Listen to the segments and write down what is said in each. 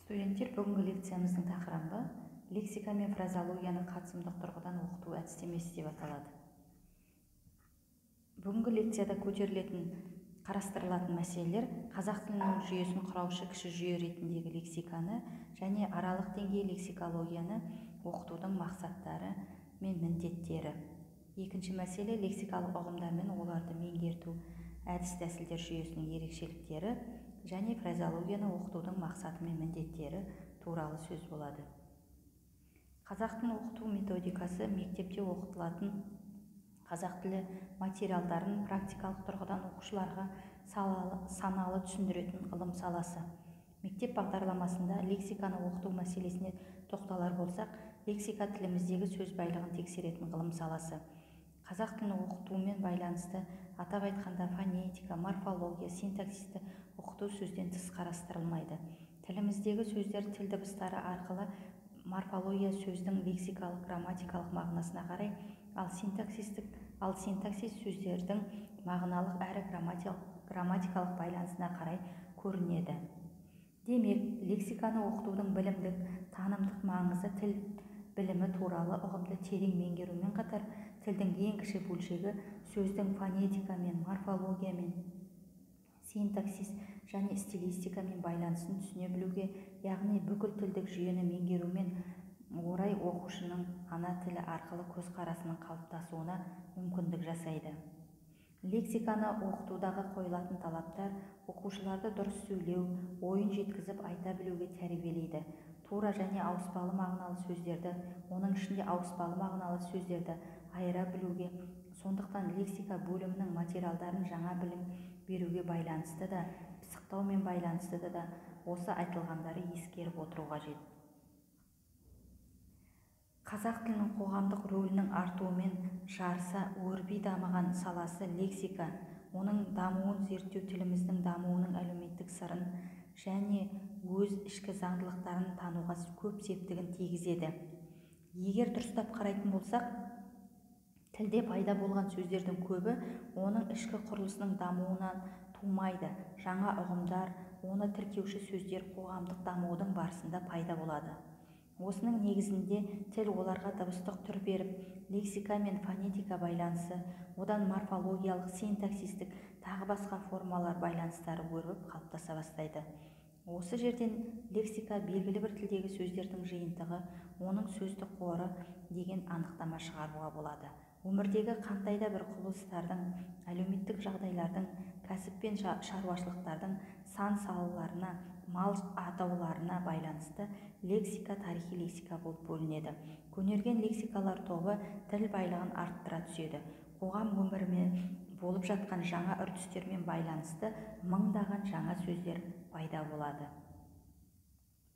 Студенттер, бүгінгі лекциямыздың тақырыбы лексика мен фразеологияны қатысымдық тұрғыдан оқыту әдістемесі деп аталады. Бүгінгі лекцияда қарастырылатын мәселелер қазақ тілінің жүйесін құраушы кіші жүйе ретіндегі лексиканы және аралық деңгей лексикологияны оқытудың мақсаттары мен міндеттері. Екінші мәселе лексикалық ұғымдар мен оларды меңгерту әдіс-тәсілдер жүйесінің ерекшеліктері және фразеологияны оқытудың мақсаты мен міндеттері туралы сөз болады. Қазақ тілін оқыту методикасы мектепте оқытылатын қазақ тілі материалдарын практикалық тұрғыдан оқушыларға саналы түсіндіретін ғылым саласы. Мектеп бағдарламасында лексиканы оқыту мәселесіне тоқталар болсақ, лексика тіліміздегі сөз байлығын тексеретін ғылым саласы. Қазақ тілін оқытумен байланысты атап айтқанда фонетика, морфология, синтаксисті оқыту сөзден тыс қарастырылмайды. Тіліміздегі сөздер тіл дыбыстары арқылы морфология сөздің лексикалық, грамматикалық мағынасына қарай, ал синтаксис сөздердің мағыналық әрі грамматикалық байланысына қарай көрінеді. Демек, лексиканы оқытудың білімдік, танымдық маңызы тіл білімі туралы ұғымды терең меңгерумен қатар, тілдің ең кіші бөлшегі сөздің фонетикамен, морфологиямен, синтаксис және стилистикамен байланысын түсіне білуге, яғни бүкіл тілдік жүйені меңгерумен орай оқушының ана тілі арқылы көзқарасының қалыптасуына мүмкіндік жасайды. Лексиканы оқытудағы қойылатын талаптар оқушыларды дұрыс сөйлеу, ойын жеткізіп айта білуге тәрбиелейді. Тура және ауыспалы мағыналы сөздерді, оның ішінде ауыспалы мағыналы сөздерді айыра білуге, сондықтан лексика бөлімінің материалдарын жаңа білім беруге байланысты да, пысықтаумен байланысты да осы айтылғандары ескеріп отыру қажет. Қазақ тілінің қоғамдық рөлінің артуымен жарыса өрби дамыған саласы лексика, оның дамуын зерттеу тіліміздің дамуының әлеуметтік сырын және өз ішкі заңдылықтарын тануға көп септігін тигізеді. Егер дұрыстап қарайтын болсақ, тілде пайда болған сөздердің көбі оның ішкі құрылысының дамуынан тумайды. Жаңа ұғымдар, оны тіркеуші сөздер қоғамдық дамудың барысында пайда болады. Осының негізінде тіл оларға дыбыстық түр беріп, лексика мен фонетика байланысы, одан морфологиялық, синтаксистік, тағы басқа формалар байланыстары өрбіп қалыптаса бастайды. Осы жерден лексика белгілі бір тілдегі сөздердің жиынтығы, оның сөздік қоры деген анықтама шығаруға болады. Өмірдегі қандай да бір құбылыстардың, әлеуметтік жағдайлардың, кәсіп пен шаруашылықтардың сан салаларына, мал атауларына байланысты лексика тарихи лексика болып бөлінеді. Көнерген лексикалар тобы тіл байлығын арттыра түседі. Қоғам өмірімен болып жатқан жаңа үрдістермен байланысты мыңдаған жаңа сөздер пайда болады.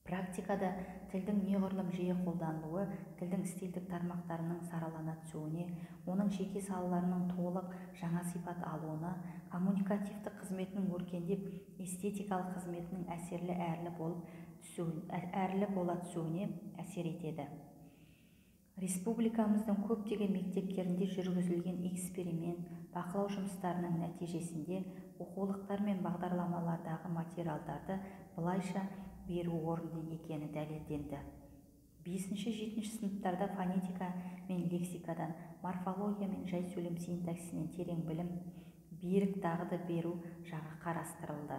Практикада тілдің неғұрлым жиі қолданылуы тілдің стильдік тармақтарының саралана түсуіне, оның жеке салаларының толық жаңа сипат алуына, коммуникативті қызметінің өркендеп, эстетикалық қызметінің әрлі бола түсуіне әсер етеді. Республикамыздың көптеген мектептерінде жүргізілген эксперимент, бақылау жұмыстарының нәтижесінде оқулықтар мен бағдарламалардағы материалдарды былайша беру орынды екені дәлелденді. 5-7 сыныптарда фонетика мен лексикадан, морфология мен жай сөйлем синтаксисінен терең білім, берік дағды беру жағы қарастырылды.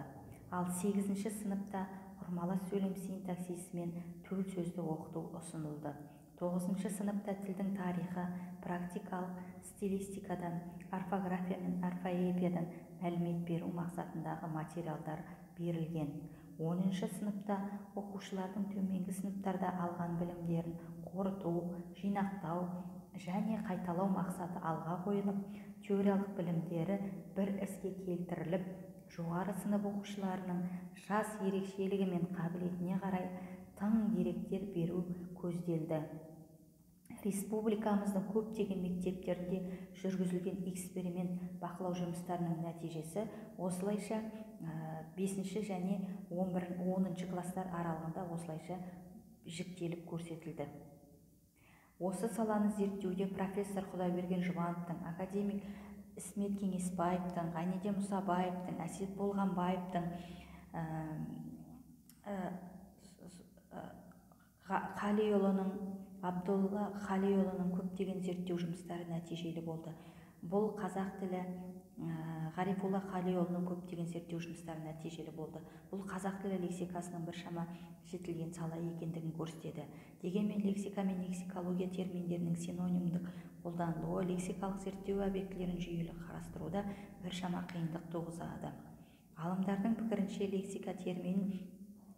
Ал 8 сыныпта құрмалас сөйлем синтаксисі мен төл сөзді оқыту ұсынылды. 9 сыныпта тілдің тарихы, практикалық стилистикадан, орфография мен орфоэпиядан мәлімет беру мақсатындағы материалдар берілген. 10 сыныпта оқушылардың төменгі сыныптарда алған білімдерін қорыту, жинақтау және қайталау мақсаты алға қойылып, теориялық білімдері бір іске келтіріліп, жоғары сынып оқушыларының жас ерекшелігі мен қабілетіне қарай тың деректер беру көзделді. Республикамыздың көптеген мектептерінде жүргізілген эксперимент бақылау жұмыстарының нәтижесі осылайша 5 және 10 кластар аралығында осылайша жіктеліп көрсетілді. Осы саланы зерттеуде профессор Құдайберген Жұбановтың, академик Ісмет Кеңесбаевтың, Ғайниде Мұсабаевтың, Әсет Болғанбаевтың, Абдолла Қалиұлының көптеген зерттеу жұмыстары нәтижелі болды. Бұл қазақ тілі Ғарифолла Қалиұлының көптеген зерттеу жұмыстары нәтижелі болды. Бұл қазақ тілі лексикасының біршама жетілген сала екендігін көрсетеді. Дегенмен лексика мен лексикология терминдерінің синонимдік қолданылуы лексикалық зерттеу объектілерін жүйелі қарастыруда біршама қиындық туғызады. Ғалымдардың пікірінше лексика терминін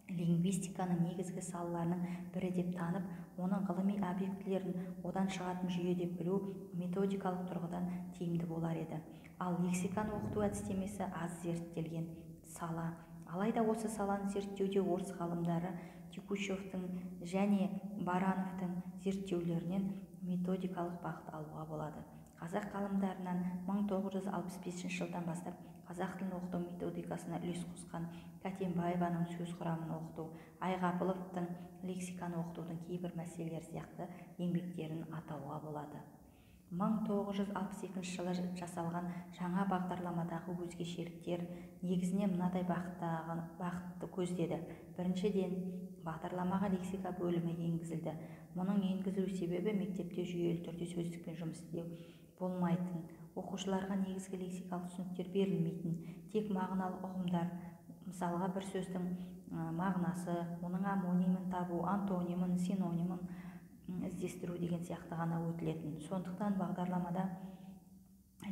лингвистиканың негізгі салаларының бірі деп танып, оның ғылыми объектілерін одан шығатын жүйе деп білу методикалық тұрғыдан тиімді болар еді. Ал лексиканы оқыту әдістемесі аз зерттелген сала. Алайда осы саланы зерттеуде орыс ғалымдары Текучевтің және Барановтың зерттеулерінен методикалық бағыт алуға болады. Қазақ ғалымдарынан 1965 жылдан бастап қазақ тілін оқыту методикасына үлес қосқан Кәтенбаеваның сөз құрамын оқыту, Айғапыловтың лексиканы оқытудың кейбір мәселелері сияқты еңбектерін атауға болады. 1962 жылы жасалған жаңа бағдарламадағы өзгешеліктер негізінен мынадай бағытты көздеді. Біріншіден, бағдарламаға лексика бөлімі енгізілді. Мұның енгізілу себебі мектепте жүйелі түрде сөздікпен жұмыс істеу болмайтын, оқушыларға негізгі лексикалық түсініктер берілмейтін, тек мағыналы ұғымдар, мысалға бір сөздің мағынасы, оның амонимін табу, антонимін, синонимін іздестіру деген сияқты ғана өтілетін. Сондықтан бағдарламада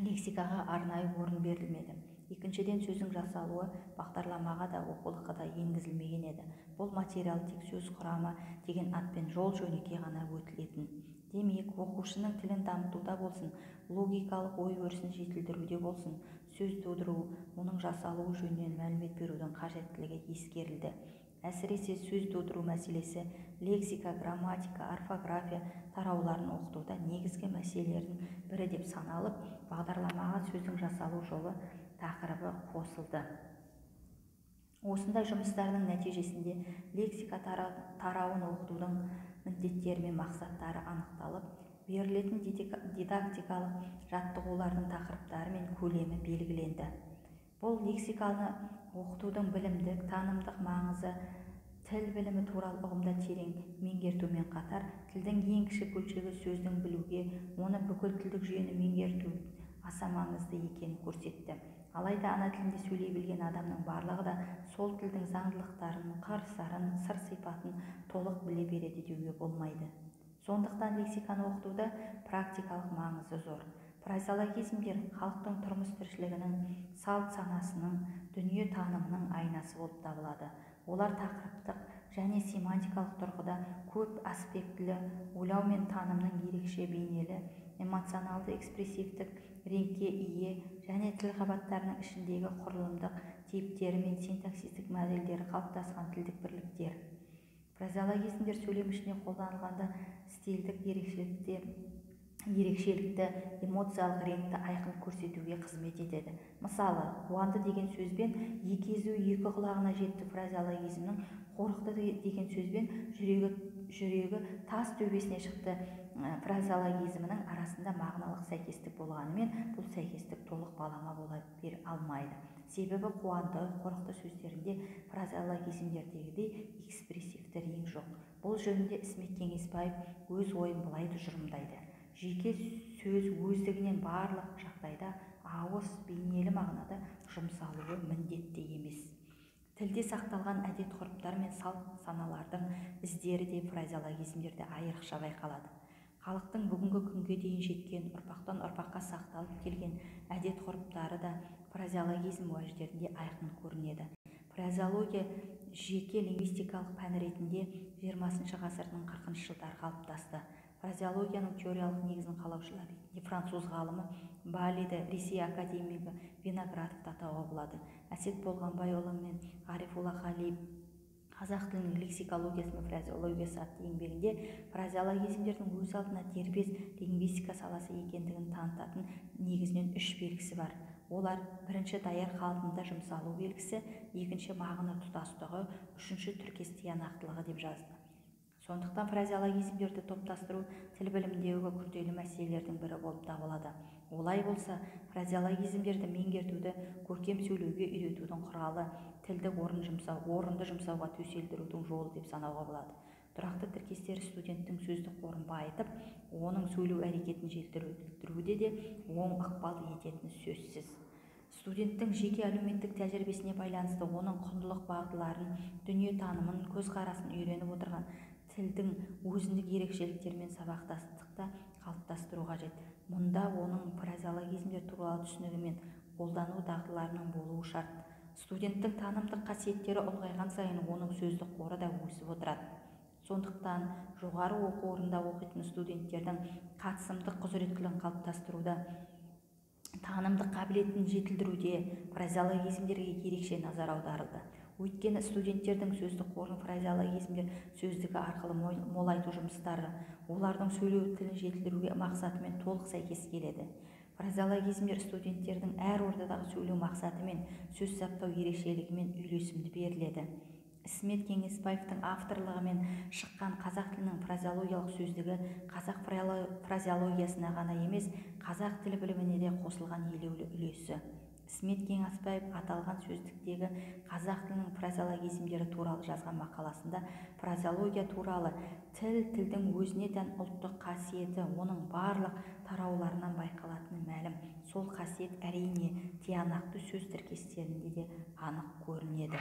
лексикаға арнайы орын берілмеді. Екіншіден, сөздің жасалуы бағдарламаға да оқулыққа да енгізілмеген еді. Бұл материал тек сөз құрамы деген атпен жол жөнекей ғана өтілетін. Демек, оқушының тілін дамытуда болсын, логикалық ой өрісін жетілдіруде болсын, сөз тудыру, оның жасалуы жөнінен мәлімет берудің қажеттілігі ескерілді. Әсіресе сөз тудыру мәселесі лексика, грамматика, орфография тарауларын оқытуда негізгі мәселелердің бірі деп саналып, бағдарламаға сөздің жасалу жолы тақырыбы қосылды. Осындай жұмыстардың нәтижесінде лексика тарауын оқытудың міндеттері мен мақсаттары анықталып, берілетін дидактикалық жаттығулардың тақырыптары мен көлемі белгіленді. Бұл лексиканы оқытудың білімдік, танымдық маңызы, тіл білімі туралы ұғымда терең меңгертумен қатар, тілдің ең кіші бөлшегі сөздің білуге, оны бүкіл тілдік жүйені меңгерту аса маңызды екенін көрсетті. Алайда ана тілінде сөйлей білген адамның барлығы да сол тілдің заңдылықтарын, қыр-сырын, сыр-сипатын толық біле береді деуге болмайды. Сондықтан лексиканы оқытуда практикалық маңызы зор. Фразеологизмдер халықтың тұрмыс тіршілігінің, салт санасының, дүние танымының айнасы болып табылады. Олар тақырыптық және семантикалық тұрғыда көп аспектілі, ойлау мен танымның ерекше бейнелі, эмоционалды экспрессивтік реңкке ие және тіл қабаттарының ішіндегі құрылымдық типтері мен синтаксистік модельдері қалыптасқан тілдік бірліктер. Фразеологизмдер сөйлем ішінде қолданылғанда стильдік ерекшелікті, эмоциялық реңкті айқын көрсетуге қызмет етеді. Мысалы, қуанды деген сөзбен екі езу екі құлағына жетті фразеологизмнің, қорықты деген сөзбен жүрегі тас төбесіне шықты фразеологизмінің арасында мағыналық сәйкестік болғанымен, бұл сәйкестік толық балама бола бере алмайды. Себебі қуанды, қорықты сөздерінде фразеологизмдердегідей экспрессивті рең жоқ. Бұл жөнінде Ісмет Кеңесбаев өз ойын былай тұжырымдайды. Жеке сөз өздігінен барлық жағдайда ауыз бейнелі мағынада жұмсалуы міндетті емес. Тілде сақталған әдет-ғұрыптар мен салт саналардың іздері де фразеологизмдерде айрықша байқалады. Халықтың бүгінгі күнге дейін жеткен, ұрпақтан ұрпаққа сақталып келген әдет-ғұрыптары да фразеологизм уәждерінде айқын көрінеді. Фразеология жеке лингвистикалық пән ретінде 20 ғасырдың 40 жылдары қалыптасты. Фразеологияның теориялық негізін қалаушылар ретінде француз ғалымы Балиді, Ресей академигі Виноградовты атауға болады. Әсет Болғанбайұлы мен Ғарифолла Қалиев қазақ тілінің лексикологиясы мен фразеологиясы атты еңбегінде фразеологизмдердің өз алдына дербес лингвистика саласы екендігін танытатын негізінен 3 белгісі бар. Олар: бірінші, даяр қалпында жұмсалу белгісі, екінші, мағына тұтастығы, үшінші, тіркес тиянақтылығы деп жазды. Сондықтан фразеологизмдерді топтастыру тіл біліміндегі күрделі мәселелердің бірі болып табылады. Олай болса, фразеологизмдерді меңгертуді көркем сөйлеуге үйретудің құралы, тілді орынды жұмсауға төселдірудің жолы деп санауға болады. тұрақты тіркестер студенттің сөздік қорын байытып, оның сөйлеу әрекетін жетілдіруде де оң ықпал ететіні сөзсіз. Студенттің жеке әлеуметтік тәжірибесіне байланысты оның құндылық бағдыларын, дүниетанымын, көзқарасын үйреніп отырған тілдің өзіндік ерекшеліктерімен сабақтастықта қалыптастыру қажет. Мұнда оның фразеологизмдер туралы түсінігі мен қолдану дағдыларының болуы шарт. Студенттің танымдық қасиеттері ұлғайған сайын оның сөздік қоры да өсіп отырады. Сондықтан жоғары оқу орнында оқитын студенттердің қатысымдық құзыреттілігін қалыптастыруда, танымдық қабілетін жетілдіруде фразеологизмдерге ерекше назар аударылды. Өйткені студенттердің сөздік қорын фразеологизмдер сөздігі арқылы молайту жұмыстары олардың сөйлеу тілін жетілдіруге мақсатымен толық сәйкес келеді. Фразеологизмдер студенттердің әр ордадағы сөйлеу мақсаты мен сөз саптау ерекшелігімен үйлесімді беріледі. Ісмет Кеңесбаевтың авторлығымен шыққан қазақ тілінің фразеологиялық сөздігі қазақ фразеологиясына ғана емес, қазақ тіл біліміне де қосылған елеулі үлесі. Ісмет Кеңесбаев аталған сөздіктегі қазақ тілінің фразеологизмдері туралы жазған мақаласында фразеология туралы тілдің өзіне тән ұлттық қасиеті оның барлық тарауларынан байқалатыны мәлім. Сол қасиет әрине тиянақты сөз тіркестерінде де анық көрінеді.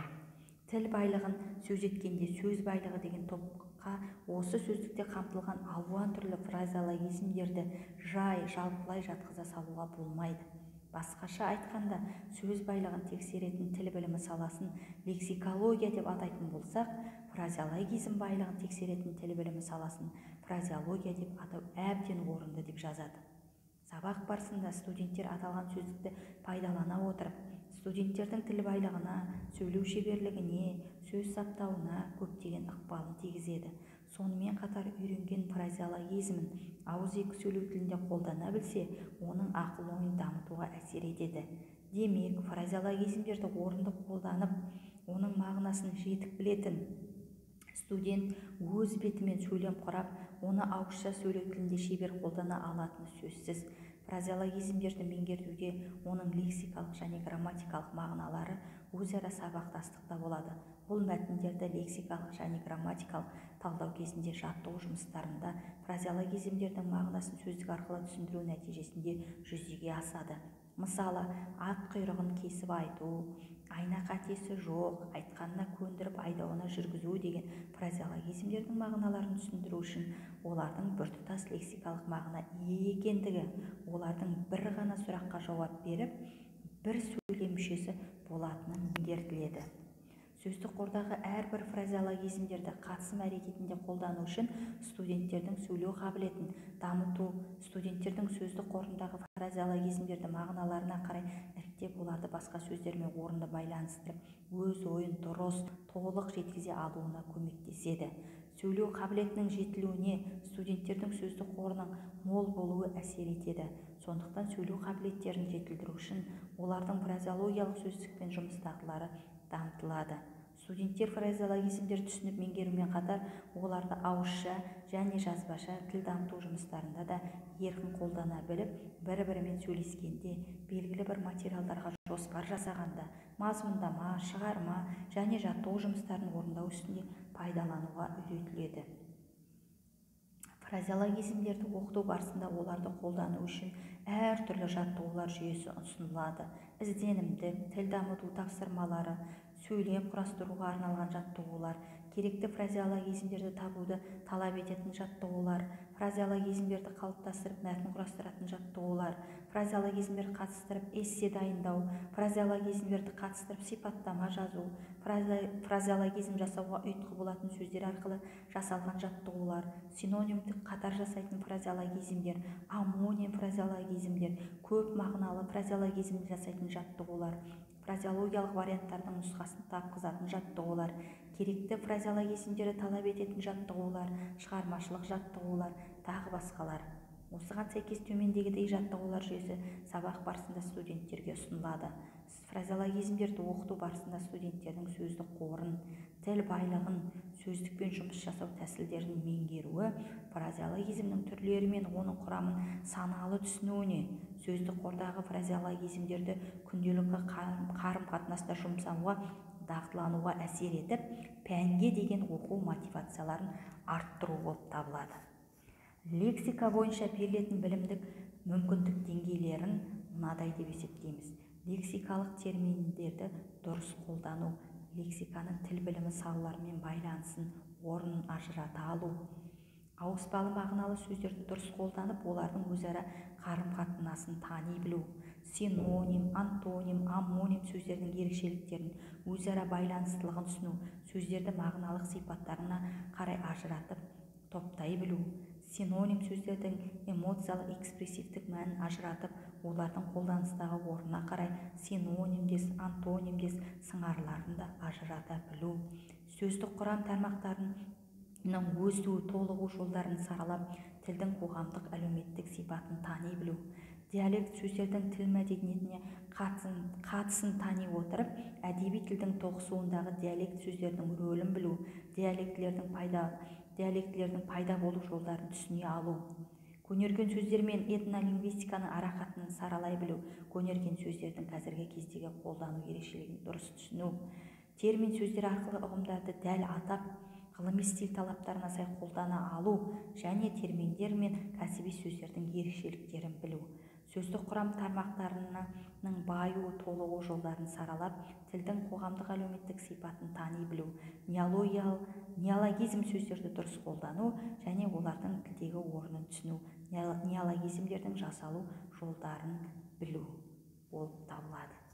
Тіл байлығын сөз еткенде сөз байлығы деген топқа осы сөздікте қамтылған алуан түрлі фразеологизмдерді жалпылай жатқыза салуға болмайды. Басқаша айтқанда, сөз байлығын тексеретін тіл білімі саласын лексикология деп атайтын болсақ, фразеологизм байлығын тексеретін тіл білімі саласын фразеология деп атау әбден орынды деп жазады. Сабақ барысында студенттер аталған сөздікті пайдалана отырып, студенттердің тіл байлығына, сөйлеу шеберлігіне, сөз саптауына көптеген ықпалын тигізеді. Сонымен қатар үйренген фразеологизмін ауызекі сөйлеу тілінде қолдана білсе, оның ақыл-ойын дамытуға әсер етеді. Демек, фразеологизмдерді орынды қолданып, оның мағынасын жетік білетін студент өз бетімен сөйлем құрап, оны ауызша сөйлеу тілінде шебер қолдана алатыны сөзсіз. Фразеологизмдерді меңгертуде оның лексикалық және грамматикалық мағыналары өзара сабақтастықта болады. Бұл мәтіндерді лексикалық және грамматикалық талдау кезінде жаттығу жұмыстарында фразеологизмдердің мағынасын сөздік арқылы түсіндіру нәтижесінде жүзеге асады. Мысалы, ат құйрығын кесіп айту, айна қатесі жоқ, айтқанына көндіріп айдауына жүргізу деген фразеологизмдердің мағыналарын түсіндіру үшін олардың біртұтас лексикалық мағына ие екендігі, олардың бір ғана сұраққа жауап беріп, бір сөйлем мүшесі болатыны меңгертіледі. Сөздік қордағы әрбір фразеологизмдерді қатысым әрекетінде қолдану үшін студенттердің сөйлеу қабілетін дамыту, студенттердің сөздік қорындағы фразеологизмдерді мағыналарына қарай іріктеп, оларды басқа сөздермен орынды байланыстырып, өз ойын дұрыс, толық жеткізе алуына көмектеседі. Сөйлеу қабілетінің жетілуіне студенттердің сөздік қорының мол болуы әсер етеді. Сондықтан сөйлеу қабілеттерін жетілдіру үшін олардың фразеологиялық сөздікпен жұмыс дағдылары дамытылады. Студенттер фразеологизмдерді түсініп меңгерумен қатар, оларды ауызша және жазбаша тіл дамыту жұмыстарында да еркін қолдана біліп, бір-бірімен сөйлескенде, белгілі бір материалдарға жоспар жасағанда, мазмұндама, шығарма және жаттығу жұмыстарын орындау үстінде пайдалануға үйретіледі. Фразеологизмдерді оқыту барысында оларды қолдану үшін әртүрлі жаттығулар жүйесі ұсынылады. Ізденімдік, тіл дамыту тапсырмалары, сөйлем құрастыруға арналған жаттығулар, керекті фразеологизмдерді табуды талап ететін жаттығулар, фразеологизмдерді қалыптастырып мәтін құрастыратын жаттығулар, фразеологизмдерді қатыстырып эссе дайындау, фразеологизмдерді қатыстырып сипаттама жазу, фразеологизм жасауға ұйытқы болатын сөздер арқылы жасалған жаттығулар, синонимдік қатар жасайтын фразеологизмдер, амоним фразеологизмдер, көп мағыналы фразеологизм жасайтын жаттығулар, фразеологиялық варианттардың нұсқасын тапқызатын жаттығулар, керекті фразеологизмдерді талап ететін жаттығулар, шығармашылық жаттығулар, тағы басқалар. Осыған сәйкес төмендегідей жаттығулар жүйесі сабақ барысында студенттерге ұсынылады. Фразеологизмдерді оқыту барысында студенттердің сөздік қорын, тіл байлығын, сөздікпен жұмыс жасау тәсілдерін меңгеруі, фразеологизмнің түрлері мен оның құрамын саналы түсінуіне, сөздік қордағы фразеологизмдерді күнделікті қарым-қатынаста жұмсауға дағдылануға әсер етіп, пәнге деген оқу мотивацияларын арттыру болып табылады. Лексика бойынша берілетін білімдік мүмкіндік деңгейлерін мынадай деп есептейміз. Лексикалық терминдерді дұрыс қолдану, лексиканың тіл білімі салаларымен байланысын, орнын ажырата алу, ауыспалы мағыналы сөздерді дұрыс қолданып, олардың өзара қарым-қатынасын тани білу, синоним, антоним, амоним сөздердің ерекшеліктерін, өзара байланыстылығын түсіну, сөздерді мағыналық сипаттарына қарай ажыратып, топтай білу, синоним сөздердің эмоциялық экспрессивтік мәнін ажыратып, олардың қолданыстағы орнына қарай синонимдес, антонимдес сыңарларын да ажырата білу, сөздік құрам тармақтарының өсу, толығу жолдарын саралап, тілдің қоғамдық әлеуметтік сипатын тани білу, диалект сөздердің тіл мәдениетіне қатысын тани отырып, әдеби тілдің тоғысуындағы диалект сөздердің рөлін білу, диалектілердің пайда болу жолдарын түсіне алу, көнерген сөздер мен этнолингвистиканың арақатынын саралай білу, көнерген сөздердің қазіргі кездегі қолдану ерекшелігін дұрыс түсіну, термин сөздер арқылы ұғымдарды дәл атап, ғылыми стиль талаптарына сай қолдана алу және терминдер мен кәсіби сөздердің ерекшеліктерін білу, сөздік құрам тармақтарының баю, толығу жолдарын саралап, тілдің қоғамдық әлеуметтік сипатын тани білу, неологизм сөздерді дұрыс қолдану және олардың тілдегі орнын түсіну, неологизмдердің жасалу жолдарын білу болып табылады.